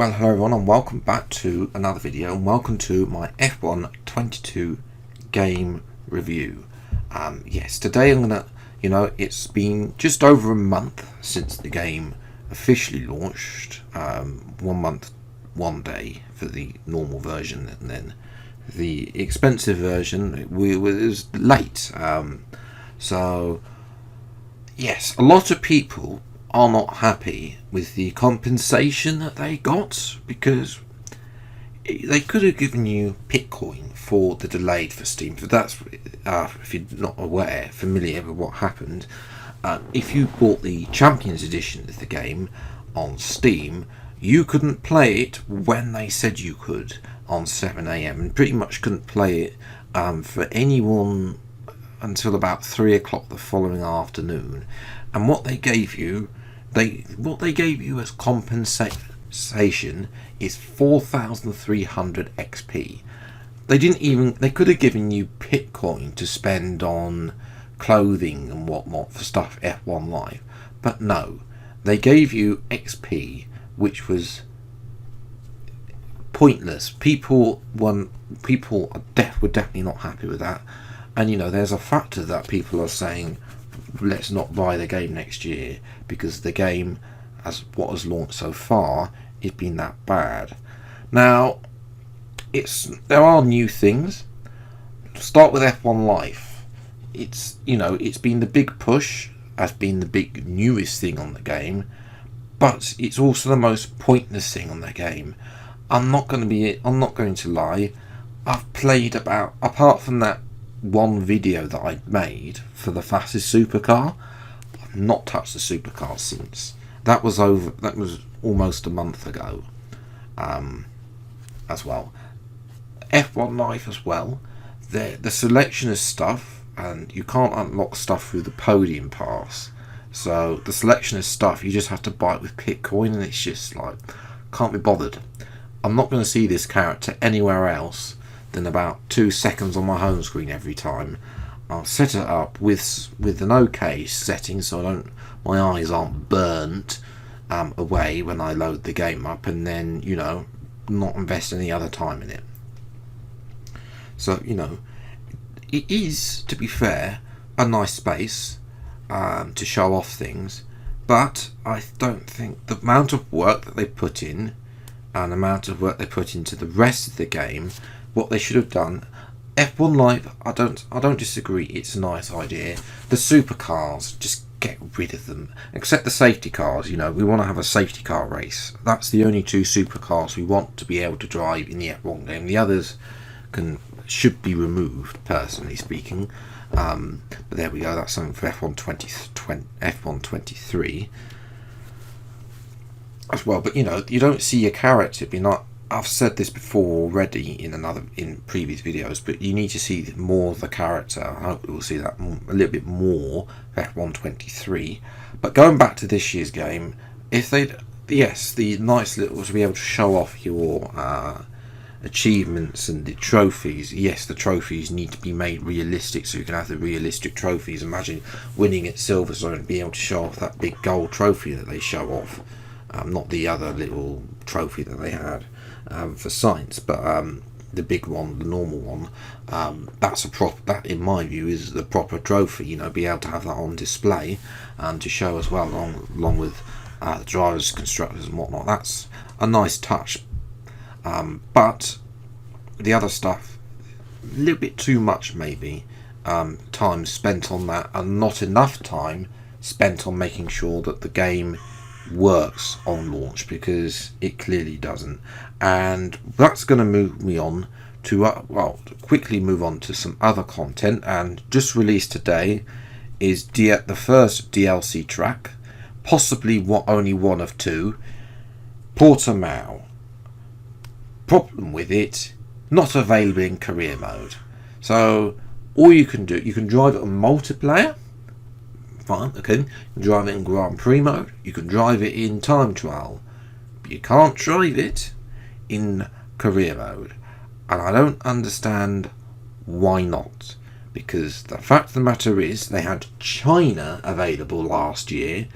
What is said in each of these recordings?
Well, hello everyone, and welcome back to another video, and welcome to my F1 22 game review. Yes, today I'm gonna, it's been just over a month since the game officially launched. 1 month, 1 day for the normal version, and then the expensive version was late. So yes, a lot of people are not happy with the compensation that they got, because they could have given you Bitcoin for the delayed for Steam. But that's if you're not familiar with what happened. If you bought the Champions Edition of the game on Steam, you couldn't play it when they said you could on 7 AM, and pretty much couldn't play it for anyone until about 3 o'clock the following afternoon. And what they gave you, as compensation is 4,300 XP. They could have given you Bitcoin to spend on clothing and whatnot for stuff F1 Live, but no, they gave you XP, which was pointless. People were definitely not happy with that, and there's a factor that people are saying, let's not buy the game next year because the game, as what has launched so far, has been that bad. Now, there are new things. Start with F1 Life. It's been the big push, has been the big newest thing on the game, but it's also the most pointless thing on the game. I'm not going to lie. I've played apart from that one video that I made for the fastest supercar, I've not touched the supercar since. That was almost a month ago. As well, F1 Life as well. The selection of stuff, and you can't unlock stuff through the podium pass. So the selection of stuff, you just have to buy it with Bitcoin, and it's just like, can't be bothered. I'm not going to see this character anywhere else than about 2 seconds on my home screen every time. I'll set it up with an OK setting, so my eyes aren't burnt away when I load the game up, and then not invest any other time in it. So it is, to be fair, a nice space to show off things, but I don't think the amount of work that they put in and the amount of work they put into the rest of the game, what they should have done. F1 Live, I don't disagree, it's a nice idea. The supercars, just get rid of them. Except the safety cars, we want to have a safety car race. That's the only 2 supercars we want to be able to drive in the F1 game. The others should be removed, personally speaking. But there we go, that's something for F1 23 as well. But you don't see your character being like, I've said this before already in previous videos, but you need to see more of the character. I hope we'll see that a little bit more for F1 23. But going back to this year's game, the nice little, to be able to show off your achievements and the trophies. Yes, the trophies need to be made realistic, so you can have the realistic trophies. Imagine winning at Silverstone and being able to show off that big gold trophy that they show off, not the other little trophy that they had for science, but the big one, the normal one. That in my view is the proper trophy. Be able to have that on display and to show as well, along with the drivers, constructors, and whatnot. That's a nice touch. But the other stuff, a little bit too much maybe. Time spent on that, and not enough time spent on making sure that the game works on launch, because it clearly doesn't. And that's going to move me on to quickly move on to some other content. And just released today is the first DLC track, possibly only one of 2, Portimao. Problem with it, not available in career mode. So all you can do, you can drive it on multiplayer. Fine, okay. You can drive it in Grand Prix mode. You can drive it in time trial, but you can't drive it in career mode. And I don't understand why not. Because the fact of the matter is, they had China available last year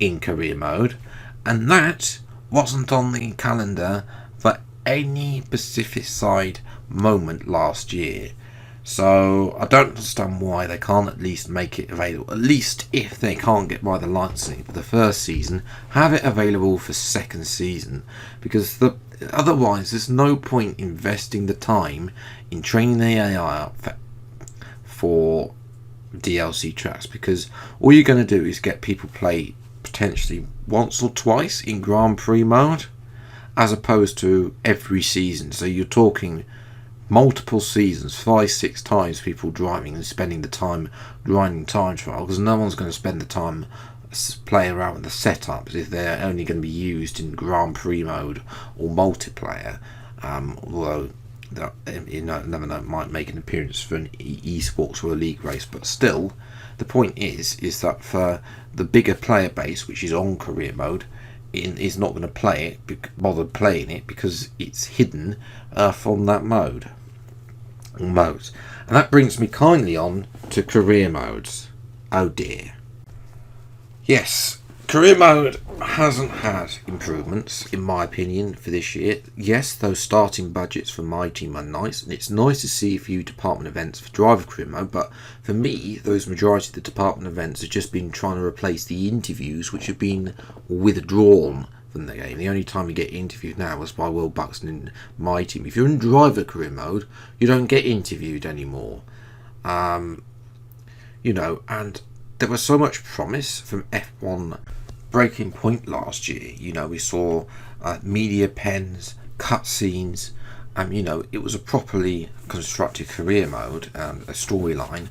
in career mode, and that wasn't on the calendar for any Pacific Side moment last year. So I don't understand why they can't at least make it available. At least if they can't get by the licensing for the first season, have it available for second season. Because otherwise there's no point investing the time in training the AI up for DLC tracks. Because all you're going to do is get people play potentially once or twice in Grand Prix mode, as opposed to every season. So you're talking multiple seasons, 5-6 times people driving and spending the time grinding time trial, because no one's going to spend the time playing around with the setups if they're only going to be used in Grand Prix mode or multiplayer. Although you never know, it might make an appearance for an esports or a league race, but still, the point is that for the bigger player base, which is on career mode, is not going to bother playing it because it's hidden from that modes. And that brings me kindly on to career modes. Oh dear. Yes, career mode hasn't had improvements, in my opinion, for this year. Yes, those starting budgets for my team are nice, and it's nice to see a few department events for driver career mode, but for me, those majority of the department events have just been trying to replace the interviews which have been withdrawn from the game. The only time you get interviewed now is by Will Buxton in my team. If you're in driver career mode, you don't get interviewed anymore. And there was so much promise from F1 Breaking Point last year. We saw media pens, cutscenes. It was a properly constructed career mode and a storyline.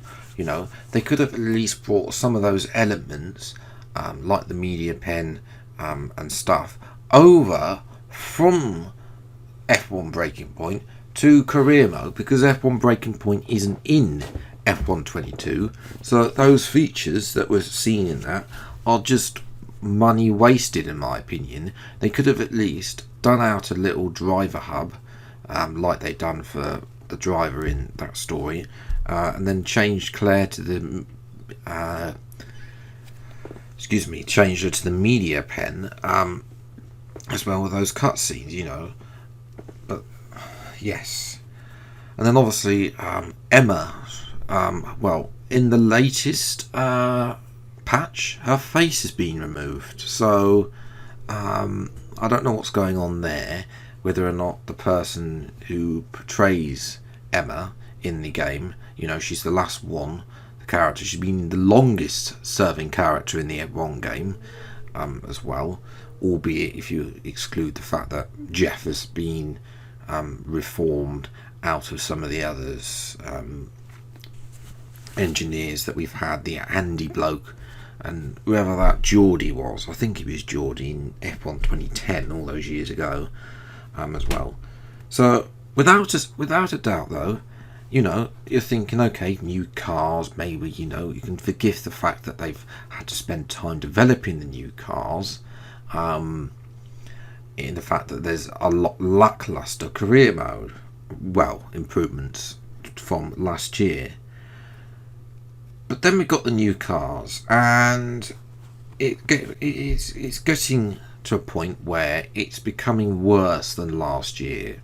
They could have at least brought some of those elements, like the media pen and stuff, over from F1 Breaking Point to career mode, because F1 Breaking Point isn't in F1 22, so those features that were seen in that are just money wasted, in my opinion. They could have at least done out a little driver hub, like they've done for the driver in that story, and then changed Claire to the changed her to the media pen, as well with those cutscenes, But yes, and then obviously Emma. In the latest patch, her face has been removed. So I don't know what's going on there. Whether or not the person who portrays Emma in the game, she's the last one. Character. She's been the longest serving character in the F1 game as well, albeit if you exclude the fact that Jeff has been reformed out of some of the others engineers that we've had, the Andy bloke and whoever that Geordie was. I think he was Geordie in F1 2010 all those years ago as well. So without a doubt though, you're thinking, okay, new cars, maybe, you can forgive the fact that they've had to spend time developing the new cars, in the fact that there's a lot lackluster career mode, improvements from last year. But then we got the new cars, and it's getting to a point where it's becoming worse than last year.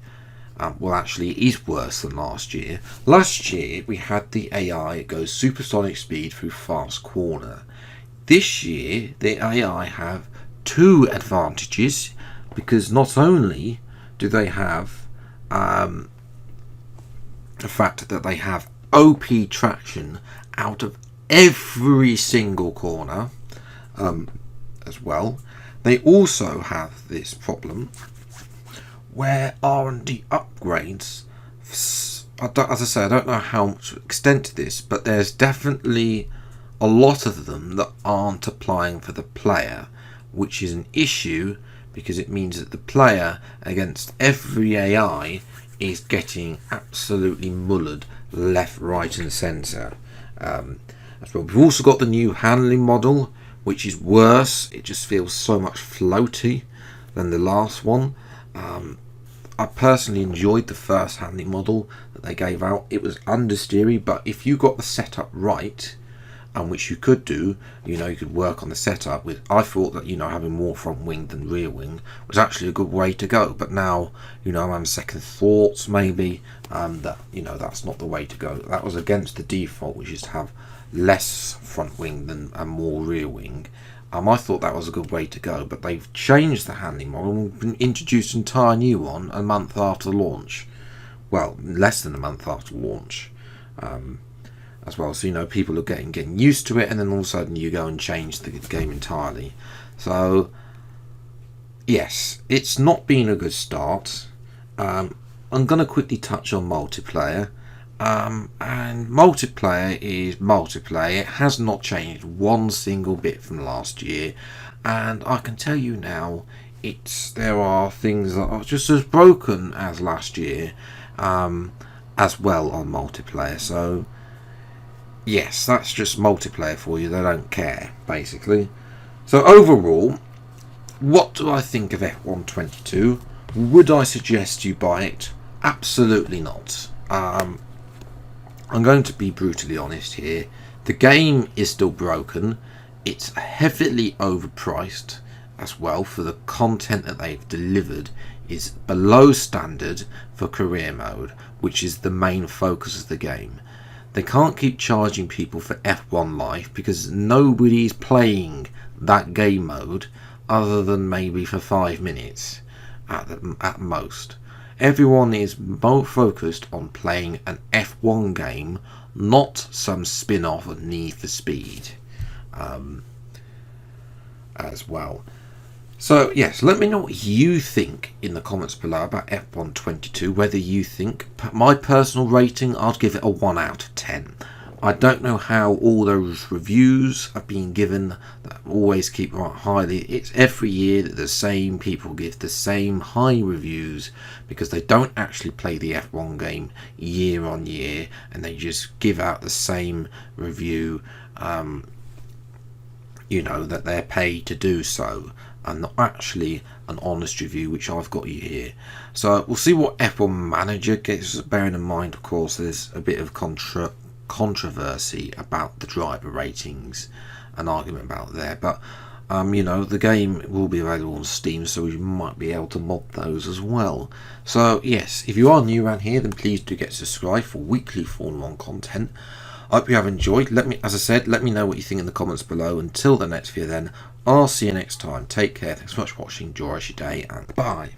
Actually, it is worse than last year. Last year, we had the AI go supersonic speed through fast corner. This year, the AI have two advantages, because not only do they have the fact that they have OP traction out of every single corner as well, they also have this problem where R&D upgrades, as I say, I don't know how much extent to this, but there's definitely a lot of them that aren't applying for the player, which is an issue, because it means that the player against every AI is getting absolutely mullered left, right and centre. As well, we've also got the new handling model, which is worse. It just feels so much floaty than the last one. I personally enjoyed the first handling model that they gave out. It was understeery, but if you got the setup right, and which you could do. You know, you could work on the setup with. I thought that, you know, having more front wing than rear wing was actually a good way to go, but now, you know, I'm having second thoughts maybe, that, you know, that's not the way to go. That was against the default, which is to have less front wing than and more rear wing. I thought that was a good way to go, but they've changed the handling model and introduced an entire new one a month after launch. Well, less than a month after launch, as well. So, you know, people are getting used to it, and then all of a sudden you go and change the game entirely. So, yes, it's not been a good start. I'm going to quickly touch on multiplayer. And multiplayer is multiplayer. It has not changed one single bit from last year, and I can tell you now, there are things that are just as broken as last year, as well on multiplayer. So yes, that's just multiplayer for you. They don't care, basically. So overall, what do I think of F1 22? Would I suggest you buy it? Absolutely not. I'm going to be brutally honest here. The game is still broken. It's heavily overpriced as well, for the content that they've delivered is below standard for career mode, which is the main focus of the game. They can't keep charging people for F1 Life because nobody's playing that game mode other than maybe for 5 minutes at most. Everyone is more focused on playing an F1 game, not some spin-off of Need for Speed, as well. So yes, let me know what you think in the comments below about F1 22. Whether you think, my personal rating, I'd give it a 1 out of 10. I don't know how all those reviews have been given that always keep highly. It's every year that the same people give the same high reviews because they don't actually play the F1 game year on year, and they just give out the same review, you know, that they're paid to do so, and not actually an honest review, which I've got you here. So we'll see what F1 Manager gets, bearing in mind, of course, there's a bit of controversy about the driver ratings, an argument about there, but you know, the game will be available on Steam, so you might be able to mod those as well. So yes, if you are new around here, then please do get subscribed for weekly Formula 1 content. I hope you have enjoyed. As I said, let me know what you think in the comments below. Until the next video then, I'll see you next time. Take care, thanks so much for watching, enjoy your day, and bye.